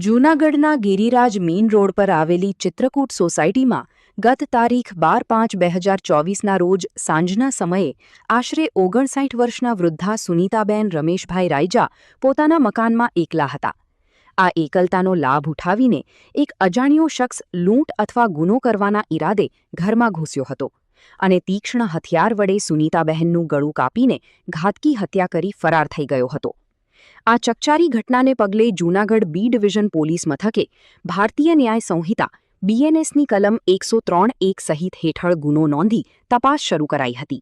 જૂનાગઢના Giriraj main road પર આવેલી ચિત્રકૂટ સોસાયટીમાં ગત તારીખ 12/5/2024ના રોજ સાંજના સમયે આશરે 59 વર્ષના વૃદ્ધા સુનીતાબેન રમેશભાઈ રાયજા પોતાના મકાનમાં એકલા હતા. આ એકલતાનો લાભ ઉઠાવીને એક અજાણ્યો શખ્સ લૂંટ અથવા ગુનો કરવાના ઈરાદે ઘરમાં ઘૂસ્યો હતો અને તીક્ષ્ણ હથિયાર વડે સુનીતાબહેનનું ગળું કાપીને ઘાતકી હત્યા કરી ફરાર થઈ ગયો હતો. આ ચકચારી ઘટનાને પગલે જૂનાગઢ બી ડિવિઝન પોલીસ મથકે ભારતીય ન્યાય સંહિતા BNSની કલમ 103(1) સહિત હેઠળ ગુનો નોંધી તપાસ શરૂ કરાઈ હતી.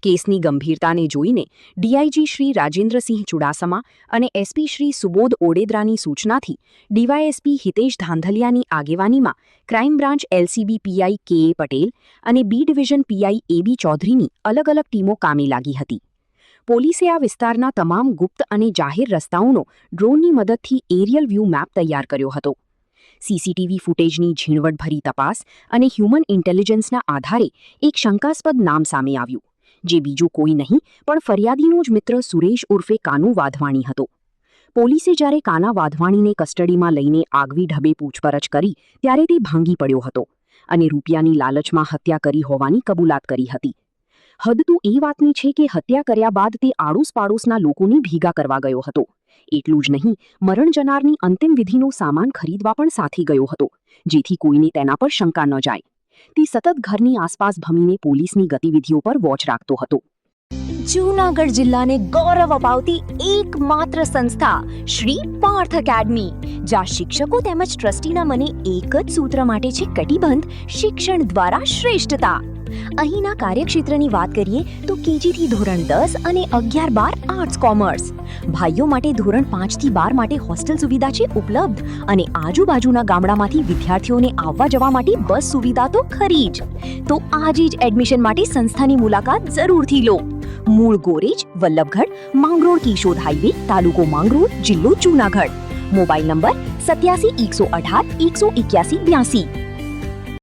કેસની ગંભીરતાને જોઈને DIG શ્રી રાજેન્દ્રસિંહ ચુડાસમા અને SP શ્રી સુબોધ ઓડેદરાની સૂચનાથી DYSP હિતેશ ધાંધલિયાની આગેવાનીમાં crime branch LCB PI KA Patel અને બી ડિવિઝન PI AB ચૌધરીની અલગ અલગ ટીમો કામે લાગી હતી. પોલીસે આ વિસ્તારના તમામ ગુપ્ત અને જાહેર રસ્તાઓનો ડ્રોનની મદદથી એરિયલ વ્યૂ મેપ તૈયાર કર્યો હતો. CCTV ફૂટેજની ઝીણવટભરી તપાસ અને હ્યુમન ઇન્ટેલિજન્સના આધારે એક શંકાસ્પદ નામ સામે આવ્યું, જે બીજું કોઈ નહીં પણ ફરિયાદીનો જ મિત્ર સુરેશ ઉર્ફે કાનુ વાધવાણી હતો. પોલીસે જ્યારે કાના વાધવાણીને કસ્ટડીમાં લઈને આગવી ઢબે પૂછપરછ કરી ત્યારે તે ભાંગી પડ્યો હતો અને રૂપિયાની લાલચમાં હત્યા કરી હોવાની કબૂલાત કરી હતી. હદ તો એ વાતની છે કે હત્યા કર્યા બાદ તે આડોશ પાડોશના લોકોની ભેગા કરવા ગયો હતો. એટલું જ નહીં, મરણ જનારની અંતિમ વિધિનો સામાન ખરીદવા પણ સાથે ગયો હતો, જેથી કોઈને તેના પર શંકા ન જાય. તે સતત ઘરની આસપાસ ભમીને પોલીસની ગતિવિધિઓ પર વોચ રાખતો હતો. જૂનાગઢ જિલ્લાને ગૌરવ અપાવતી એકમાત્ર સંસ્થા શ્રી પાર્થ એકેડમી, જ્યાં શિક્ષકો તેમજ ટ્રસ્ટીના મને એક જ સૂત્ર માટે છે કટિબંધ: શિક્ષણ દ્વારા શ્રેષ્ઠતા. અહીંના કાર્યક્ષેત્રની વાત કરીએ તો KG થી ધોરણ 10 અને 11-12 આર્ટ્સ કોમર્સ. ભાઈઓ માટે ધોરણ 5 થી 12 માટે હોસ્ટેલ સુવિધા છે ઉપલબ્ધ અને આજુબાજુના ગામડામાંથી વિદ્યાર્થીઓને આવવા જવા માટે બસ સુવિધા તો ખરી જ. તો આજે જ એડમિશન માટે સંસ્થાની મુલાકાત જરૂરથી લો. મૂળ ગોરેજ, વલ્લભગઢ, માંગરોળ કિશોદ હાઈવે, તાલુકો માંગરોળ, જિલ્લો જૂનાગઢ. Mobile number 87 118 181 82.